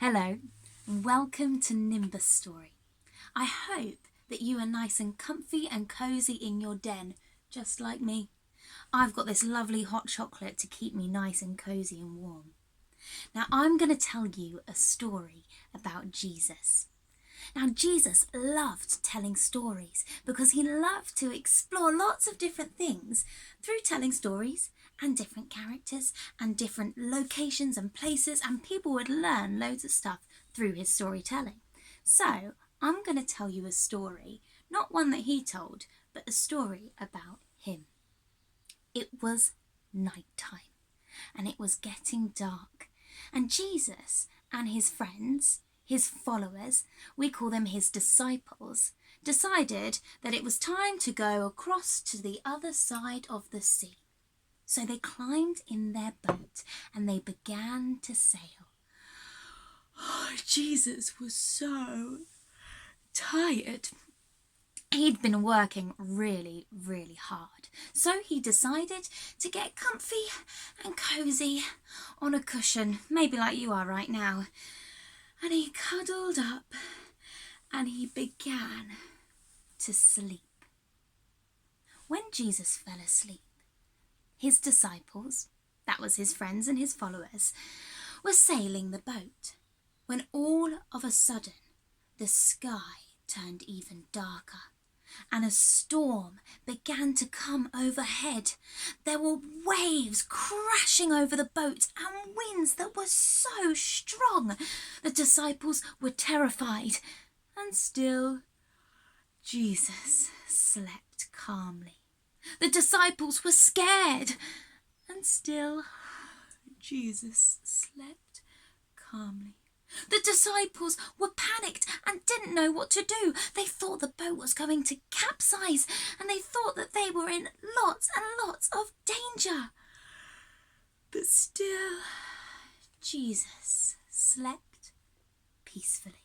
Hello and welcome to Nimbus Story. I hope that you are nice and comfy and cosy in your den, just like me. I've got this lovely hot chocolate to keep me nice and cosy and warm. Now I'm going to tell you a story about Jesus. Now Jesus loved telling stories because he loved to explore lots of different things through telling stories and different characters and different locations and places, and people would learn loads of stuff through his storytelling. So I'm going to tell you a story, not one that he told, but a story about him. It was night time and it was getting dark, and Jesus and his friends, his followers, we call them his disciples, decided that it was time to go across to the other side of the sea. So they climbed in their boat and they began to sail. Oh, Jesus was so tired. He'd been working really, really hard. So he decided to get comfy and cosy on a cushion, maybe like you are right now. And he cuddled up and he began to sleep. When Jesus fell asleep, his disciples, that was his friends and his followers, were sailing the boat when all of a sudden the sky turned even darker and a storm began to come overhead. There were waves crashing over the boat and winds that were so strong. The disciples were terrified, and still Jesus slept calmly. The disciples were scared, and still Jesus slept calmly. The disciples were panicked and didn't know what to do. They thought the boat was going to capsize, and they thought that they were in lots and lots of danger. But still, Jesus slept peacefully.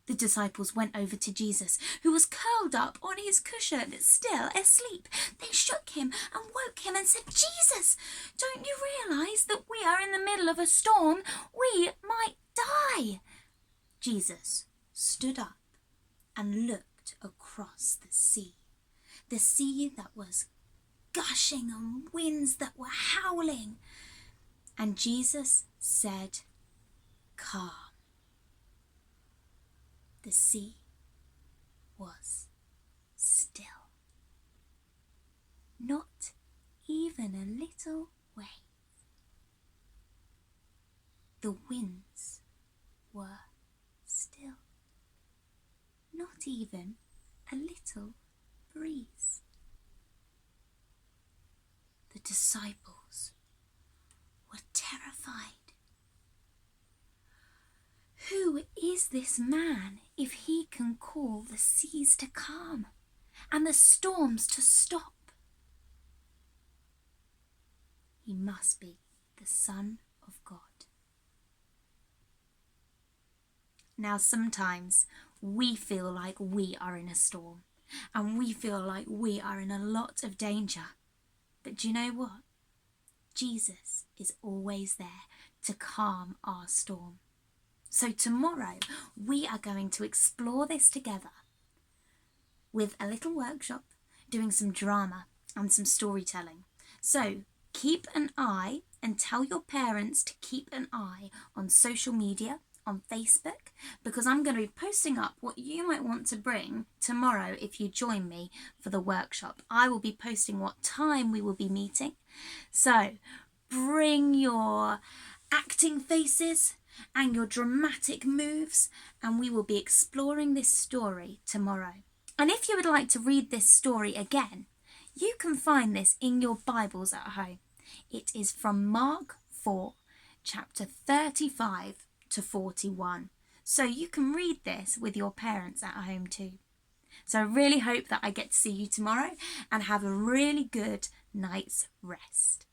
The disciples went over to Jesus, who was curled up on his cushion, still asleep. They shook him and woke him and said, "Jesus, don't you realise that we are in the middle of a storm? We might die." Jesus stood up and looked across the sea that was gushing and winds that were howling. And Jesus said, "Calm." The sea was still. Not even a little wave. The winds were still. Not even a little breeze. The disciples were terrified. Who is this man if he can call the seas to calm and the storms to stop? He must be the Son of God. Now sometimes we feel like we are in a storm and we feel like we are in a lot of danger. But do you know what? Jesus is always there to calm our storm. So tomorrow we are going to explore this together with a little workshop, doing some drama and some storytelling. So keep an eye and tell your parents to keep an eye on social media, on Facebook, because I'm going to be posting up what you might want to bring tomorrow if you join me for the workshop. I will be posting what time we will be meeting. So bring your acting faces and your dramatic moves, and we will be exploring this story tomorrow. And if you would like to read this story again, you can find this in your Bibles at home. It is from Mark 4, chapter 35 to 41. So you can read this with your parents at home too. So I really hope that I get to see you tomorrow and have a really good night's rest.